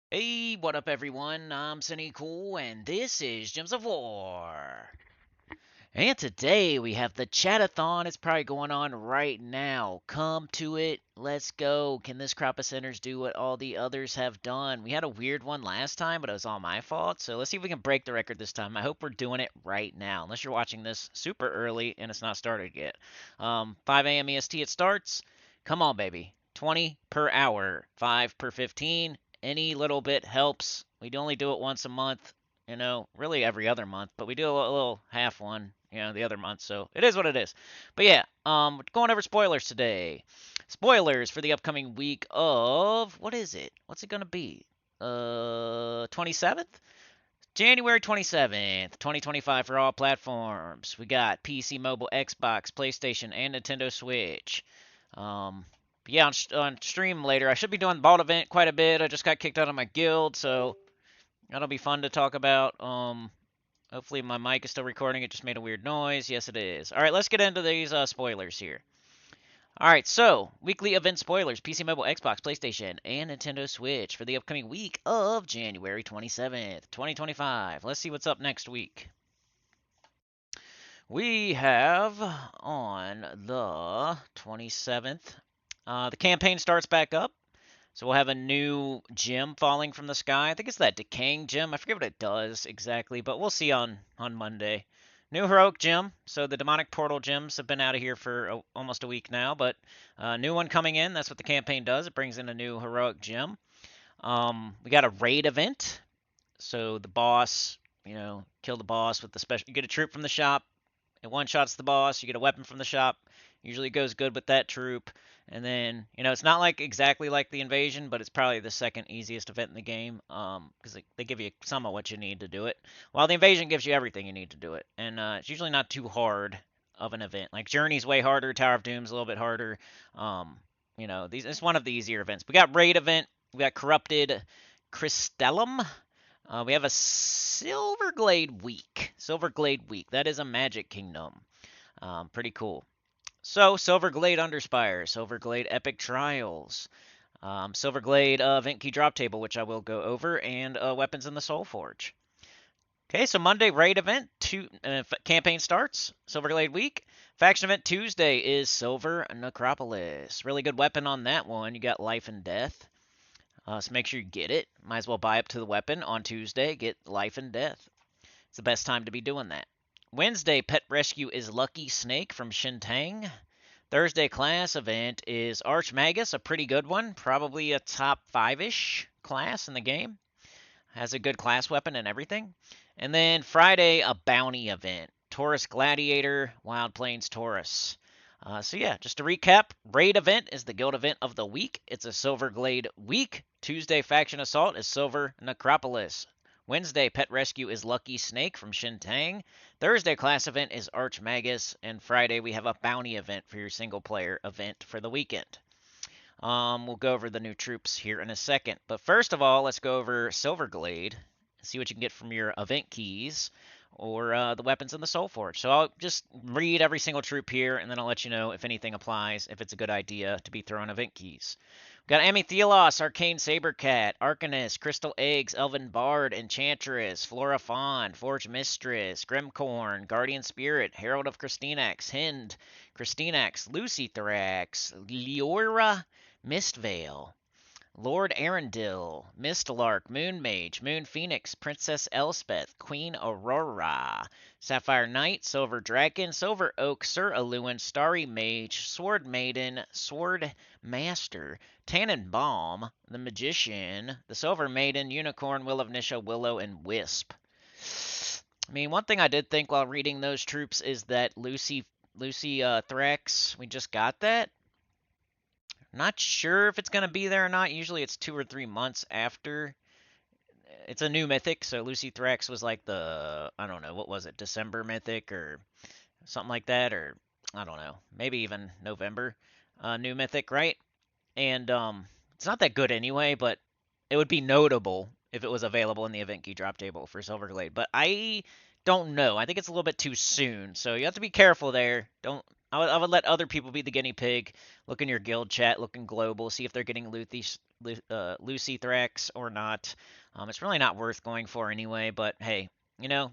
Hey, what up, everyone? I'm Sinnycool, and this is Gems of War. And today we have the chatathon. It's probably going on right now. Come to it. Let's go. Can this crop of sinners do what all the others have done? We had a weird one last time, but it was all my fault. So let's see if we can break the record this time. I hope we're doing it right now. Unless you're watching this super early and it's not started yet. 5 a.m. EST it starts. Come on, baby. 20 per hour, 5 per 15. Any little bit helps. We only do it once a month, really every other month, but we do a little half one, the other month, so it is what it is. But yeah, going over spoilers today. Spoilers for the upcoming week of, what is it? What's it gonna be? 27th? January 27th, 2025 for all platforms. We got PC, mobile, Xbox, PlayStation, and Nintendo Switch. Um, yeah, on stream later, I should be doing the Bald event quite a bit. I just got kicked out of my guild, so that'll be fun to talk about. Hopefully my mic is still recording. It just made a weird noise. Yes, it is. All right, let's get into these spoilers here. All right, so weekly event spoilers: PC, mobile, Xbox, PlayStation, and Nintendo Switch for the upcoming week of January 27th, 2025. Let's see what's up next week. We have on the 27th, the campaign starts back up. So we'll have a new gem falling from the sky. I think it's that decaying gem. I forget what it does exactly, but we'll see on Monday. New heroic gem. So the demonic portal gems have been out of here for almost a week now, but new one coming in. That's what the campaign does. It brings in a new heroic gem. We got a raid event. So the boss, kill the boss with the special. You get a troop from the shop. It one shots the boss. You get a weapon from the shop. Usually goes good with that troop. And then, it's not like exactly like the invasion, but it's probably the second easiest event in the game, because they give you some of what you need to do it, while the invasion gives you everything you need to do it. And it's usually not too hard of an event. Like Journey's way harder, Tower of Doom's a little bit harder. It's one of the easier events. We got raid event. We got corrupted Crystallum. We have a Silverglade Week. Silverglade Week. That is a Magic Kingdom. Pretty cool. So, Silverglade Underspire, Silverglade Epic Trials, Silverglade Event Key Drop Table, which I will go over, and Weapons in the Soul Forge. Okay, so Monday raid event, campaign starts, Silverglade Week. Faction event Tuesday is Silver Necropolis. Really good weapon on that one. You got Life and Death. So make sure you get it. Might as well buy up to the weapon on Tuesday. Get Life and Death. It's the best time to be doing that. Wednesday pet rescue is Lucky Snake from Shintang. Thursday class event is Archmagus, a pretty good one. Probably a top 5-ish class in the game. Has a good class weapon and everything. And then Friday, a bounty event. Taurus Gladiator, Wild Plains Taurus. So yeah, just to recap, raid event is the guild event of the week. It's a Silverglade week. Tuesday faction assault is Silver Necropolis. Wednesday pet rescue is Lucky Snake from Shintang. Thursday class event is Archmagus, and Friday we have a bounty event for your single player event for the weekend. We'll go over the new troops here in a second, but first of all, let's go over Silverglade and see what you can get from your event keys or the weapons in the Soul Forge. So I'll just read every single troop here, and then I'll let you know if anything applies, if it's a good idea to be throwing event keys. We've got Amethylos, Arcane Sabercat, Arcanist, Crystal Eggs, Elven Bard, Enchantress, Flora Fawn, Forge Mistress, Grimcorn, Guardian Spirit, Herald of Christinax, Hind, Christinax, Lucy Thorax, Leora, Mistvale, Lord Arundel, Mistlark, Moon Mage, Moon Phoenix, Princess Elspeth, Queen Aurora, Sapphire Knight, Silver Dragon, Silver Oak, Sir Eluin, Starry Mage, Sword Maiden, Sword Master, Tannenbaum, the Magician, the Silver Maiden, Unicorn, Will of Nisha, Willow, and Wisp. I mean, one thing I did think while reading those troops is that Lucy Thrax, we just got that. Not sure if it's going to be there or not. Usually it's 2 or 3 months after. It's a new mythic, so Lucy Thrax was like I don't know, what was it, December mythic or something like that, or I don't know, maybe even November new mythic, right? And it's not that good anyway, but it would be notable if it was available in the event key drop table for Silverglade. But I don't know. I think it's a little bit too soon, so you have to be careful there. Don't I would let other people be the guinea pig. Look in your guild chat, look in global, see if they're getting Lucy Thrax or not. It's really not worth going for anyway, but hey,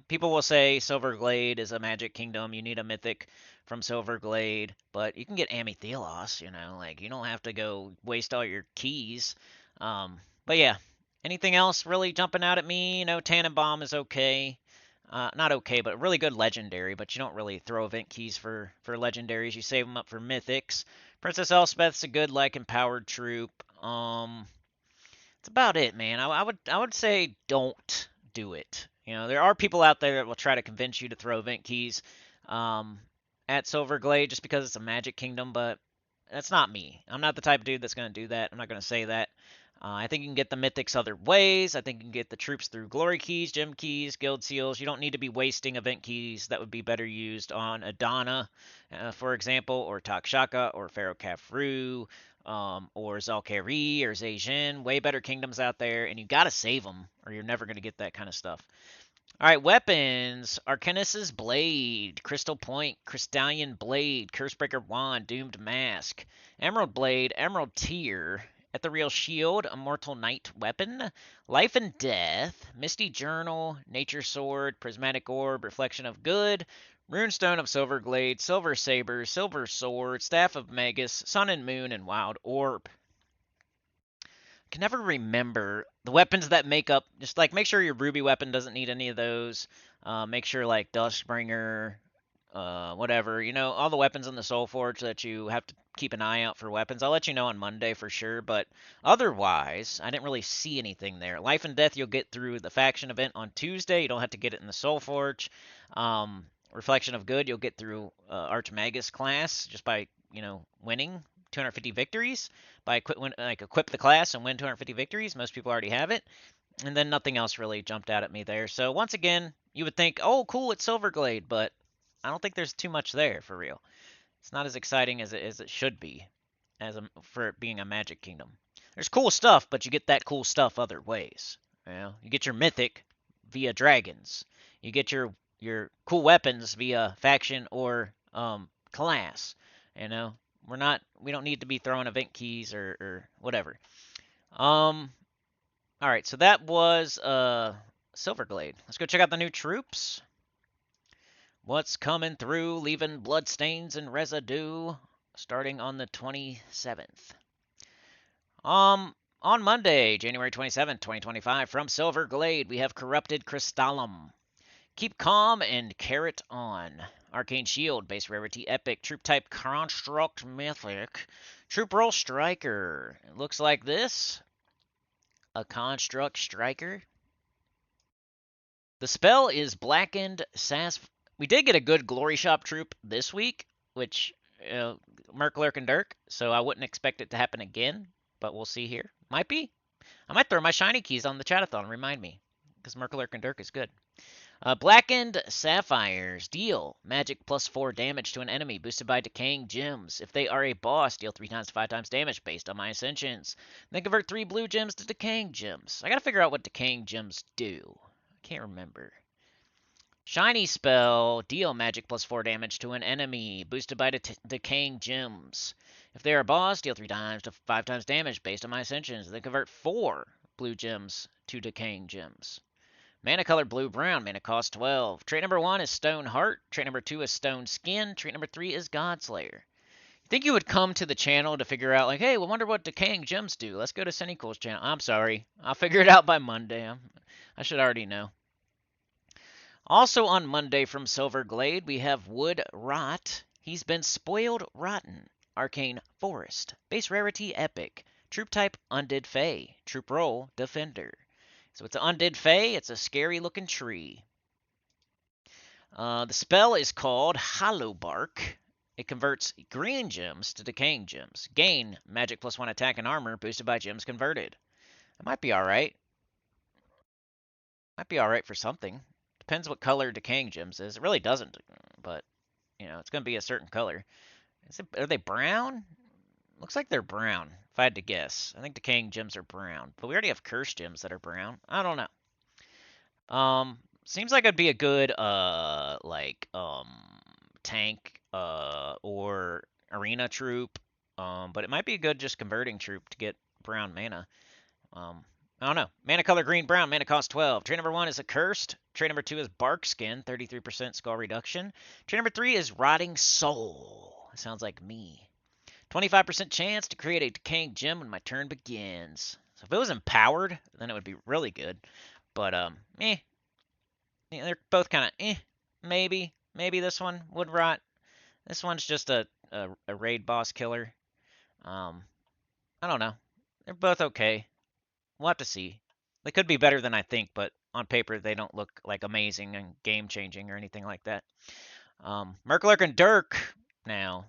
people will say Silverglade is a magic kingdom. You need a mythic from Silverglade, but you can get Amethylos, like you don't have to go waste all your keys. But yeah, anything else really jumping out at me? Tannenbaum is okay. Not okay, but really good legendary. But you don't really throw event keys for legendaries. You save them up for mythics. Princess Elspeth's a good like empowered troop. That's about it, man. I would say don't do it. There are people out there that will try to convince you to throw event keys um, at Silverglade just because it's a Magic Kingdom, but that's not me. I'm not the type of dude that's going to do that. I'm not going to say that. I think you can get the mythics other ways. I think you can get the troops through glory keys, gem keys, guild seals. You don't need to be wasting event keys that would be better used on Adana, for example, or Takshaka, or Pharaoh Khafru, or Zalkari, or Zejin. Way better kingdoms out there, and you got to save them, or you're never going to get that kind of stuff. All right, weapons. Arcanis's Blade, Crystal Point, Crystallion Blade, Cursebreaker Wand, Doomed Mask, Emerald Blade, Emerald Tear, Ethereal Shield, Immortal Knight Weapon, Life and Death, Misty Journal, Nature Sword, Prismatic Orb, Reflection of Good, Runestone of Silverglade, Silver Saber, Silver Sword, Staff of Magus, Sun and Moon, and Wild Orb. Can never remember the weapons that make up. Just like make sure your ruby weapon doesn't need any of those. Make sure like Duskbringer, whatever. All the weapons in the Soul Forge that you have to keep an eye out for weapons. I'll let you know on Monday for sure. But otherwise, I didn't really see anything there. Life and Death you'll get through the faction event on Tuesday. You don't have to get it in the Soul Forge. Reflection of Good you'll get through Archmagus class just by winning 250 victories by equip the class and win 250 victories. Most people already have it. And then nothing else really jumped out at me there. So once again, you would think, oh, cool, it's Silverglade, but I don't think there's too much there for real. It's not as exciting as it should be for it being a Magic Kingdom. There's cool stuff, but you get that cool stuff other ways. You get your mythic via dragons. You get your cool weapons via faction or class. You know, we don't need to be throwing event keys or whatever. All right, so that was Silverglade. Let's go check out the new troops. What's coming through, leaving bloodstains and residue, starting on the 27th. On Monday, January 27th, 2025, from Silverglade, we have Corrupted Crystallum. Keep calm and carrot on. Arcane Shield, base rarity epic, troop type construct mythic, troop roll striker. It looks like this. A construct striker. The spell is blackened sass. We did get a good glory shop troop this week, which Merc, Lurk, and Dirk. So I wouldn't expect it to happen again, but we'll see here. Might be. I might throw my shiny keys on the chatathon. Remind me, because Merc, Lurk, and Dirk is good. Blackened Sapphires. Deal magic plus 4 damage to an enemy, boosted by decaying gems. If they are a boss, deal 3 times 5 times damage based on my ascensions. Then convert 3 blue gems to decaying gems. I gotta figure out what decaying gems do. I can't remember. Shiny spell. Deal magic plus 4 damage to an enemy, boosted by decaying gems. If they are a boss, deal 3 times to 5 times damage based on my ascensions. Then convert 4 blue gems to decaying gems. Mana color blue brown. Mana cost 12. Trait number 1 is Stone Heart. Trait number 2 is Stone Skin. Trait number 3 is Godslayer. You think you would come to the channel to figure out, like, hey, we wonder what decaying gems do. Let's go to Sinnycool's channel. I'm sorry. I'll figure it out by Monday. I should already know. Also on Monday from Silverglade, we have Wood Rot. He's been spoiled rotten. Arcane Forest. Base rarity epic. Troop type Undead Fae. Troop role Defender. So it's an Undead Fae. It's a scary looking tree. The spell is called Hollow Bark. It converts green gems to decaying gems. Gain magic plus 1 attack and armor boosted by gems converted. That might be alright. Might be alright for something. Depends what color decaying gems is. It really doesn't, but it's going to be a certain color. Are they brown? Looks like they're brown, if I had to guess. I think decaying gems are brown, but we already have cursed gems that are brown. I don't know. Seems like it'd be a good tank or arena troop. But it might be a good just converting troop to get brown mana. I don't know. Mana color green, brown, mana cost 12. Trait number 1 is Accursed. Trait number 2 is Bark Skin, 33% skull reduction. Trait number 3 is Rotting Soul. It sounds like me. 25% chance to create a decaying gem when my turn begins. So if it was empowered, then it would be really good. But, eh. Yeah, they're both kind of eh. Maybe. Maybe this one would rot. This one's just a raid boss killer. I don't know. They're both okay. We'll have to see. They could be better than I think, but on paper they don't look like amazing and game changing or anything like that. Merklurk and Dirk now.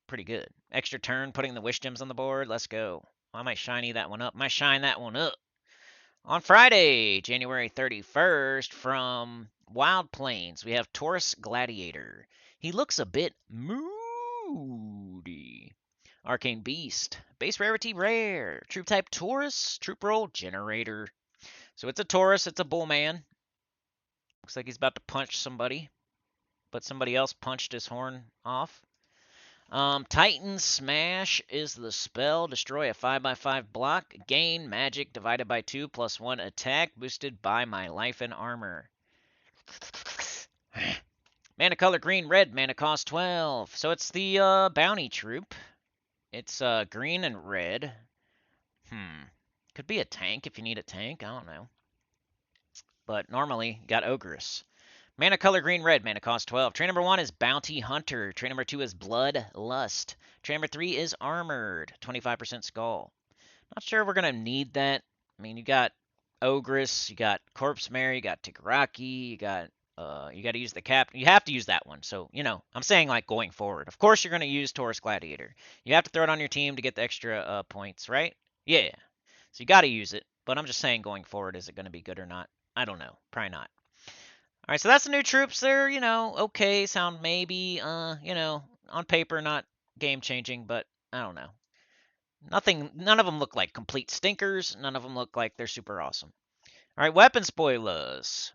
Pretty good. Extra turn, putting the wish gems on the board. Let's go. I might shiny that one up. Might shine that one up. On Friday, January 31st, from Wild Plains, we have Taurus Gladiator. He looks a bit moody. Arcane Beast. Base rarity rare. Troop type Taurus. Troop roll generator. So it's a Taurus. It's a bull man. Looks like he's about to punch somebody. But somebody else punched his horn off. Titan Smash is the spell. Destroy a 5/5 block. Gain magic divided by 2 plus 1 attack boosted by my life and armor. Mana color green, red. Mana cost 12. So it's the bounty troop. It's green and red. Could be a tank if you need a tank. I don't know. But normally, you got Ogress. Mana color green, red. Mana cost 12. Trait number 1 is Bounty Hunter. Trait number 2 is Blood Lust. Trait number 3 is Armored. 25% skull. Not sure we're going to need that. I mean, you got Ogress, you got Corpse Mary, you got Tigaraki, you got to use the cap. You have to use that one. So, I'm saying like going forward. Of course, you're going to use Taurus Gladiator. You have to throw it on your team to get the extra points, right? Yeah. So you got to use it. But I'm just saying going forward, is it going to be good or not? I don't know. Probably not. All right, so that's the new troops. They're, okay, sound maybe, on paper not game-changing, but I don't know. None of them look like complete stinkers. None of them look like they're super awesome. All right, weapon spoilers.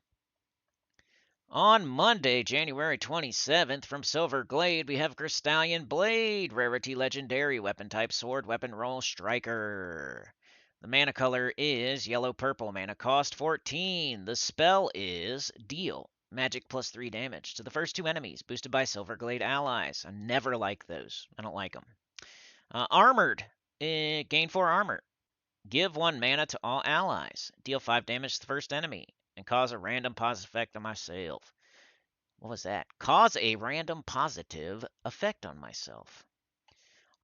On Monday, January 27th, from Silver Glade, we have Crystallion Blade, rarity legendary, weapon type sword, weapon roll striker. The mana color is yellow-purple. Mana cost 14. The spell is Deal. Magic plus 3 damage to the first 2 enemies, boosted by Silverglade allies. I never like those. I don't like them. Armored. Gain 4 armor. Give 1 mana to all allies. Deal 5 damage to the first enemy. And cause a random positive effect on myself. What was that? Cause a random positive effect on myself.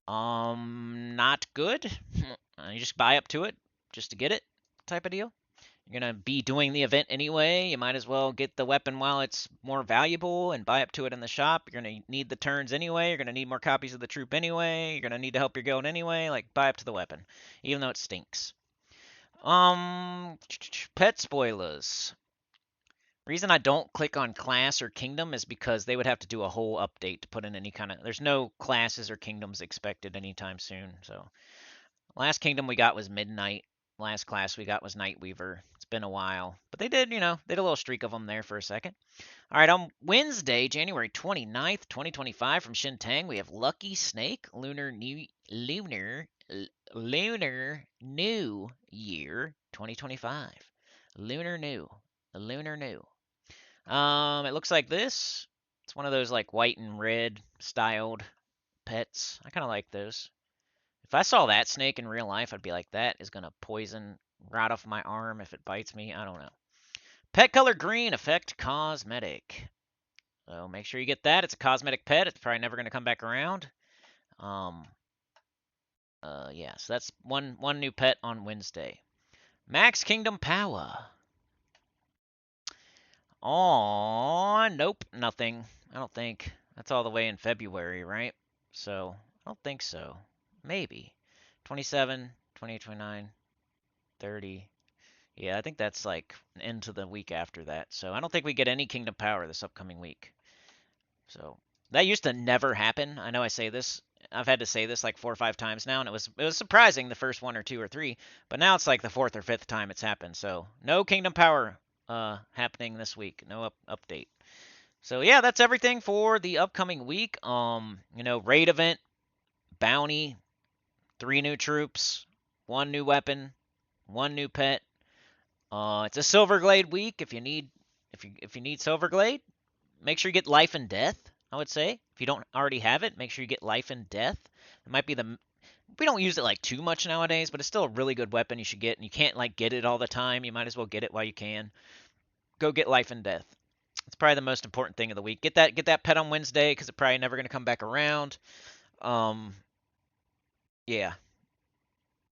Not good. You just buy up to it just to get it type of deal. You're going to be doing the event anyway. You might as well get the weapon while it's more valuable and buy up to it in the shop. You're going to need the turns anyway. You're going to need more copies of the troop anyway. You're going to need to help your guild anyway. Like, buy up to the weapon, even though it stinks. Pet spoilers. Reason I don't click on class or kingdom is because they would have to do a whole update to put in any kind of... There's no classes or kingdoms expected anytime soon, so... Last kingdom we got was Midnight. Last class we got was Nightweaver. It's been a while. But they did, they did a little streak of them there for a second. All right, on Wednesday, January 29th, 2025, from Shintang, we have Lucky Snake, Lunar New Year 2025. Lunar New. It looks like this. It's one of those like white and red styled pets. I kind of like those. If I saw that snake in real life, I'd be like, that is going to poison right off my arm if it bites me. I don't know. Pet color green, effect cosmetic. So make sure you get that. It's a cosmetic pet. It's probably never going to come back around. Yeah, so that's one new pet on Wednesday. Max Kingdom Power. Nope, nothing. I don't think. That's all the way in February, right? So, I don't think so. Maybe. 27, 28, 29, 30. Yeah, I think that's like into the week after that. So I don't think we get any Kingdom Power this upcoming week. So that used to never happen. I know I say this. I've had to say this like 4 or 5 times now, and it was surprising the first 1 or 2 or 3. But now it's like the 4th or 5th time it's happened. So no Kingdom Power happening this week. No update. So yeah, that's everything for the upcoming week. Raid event, bounty, 3 new troops, 1 new weapon, 1 new pet. It's a Silverglade week. If you need Silverglade, make sure you get life and death. I would say if you don't already have it, make sure you get life and death. It might be the we don't use it like too much nowadays, but it's still a really good weapon you should get, and you can't like get it all the time. You might as well get it while you can. Go get life and death. It's probably the most important thing of the week. Get that pet on Wednesday because it's probably never gonna come back around. Um, yeah,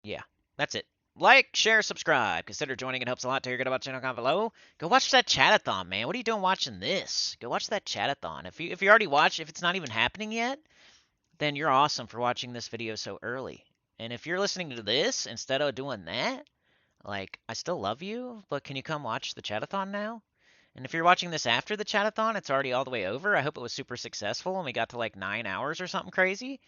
yeah, that's it. Like, share, subscribe. Consider joining. It helps a lot to hear good about the channel. Comment below. Go watch that chatathon, man. What are you doing watching this? Go watch that chatathon. If you already watched, if it's not even happening yet, then you're awesome for watching this video so early. And if you're listening to this instead of doing that, like, I still love you, but can you come watch the chatathon now? And if you're watching this after the chatathon, it's already all the way over. I hope it was super successful and we got to like 9 hours or something crazy.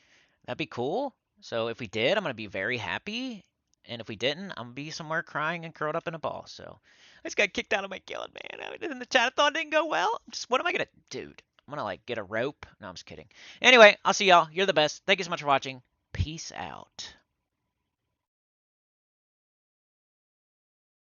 That'd be cool. So if we did, I'm gonna be very happy. And if we didn't, I'm gonna be somewhere crying and curled up in a ball. So I just got kicked out of my guild, man. And the chatathon didn't go well. What am I gonna, dude? I'm gonna like get a rope. No, I'm just kidding. Anyway, I'll see y'all. You're the best. Thank you so much for watching. Peace out.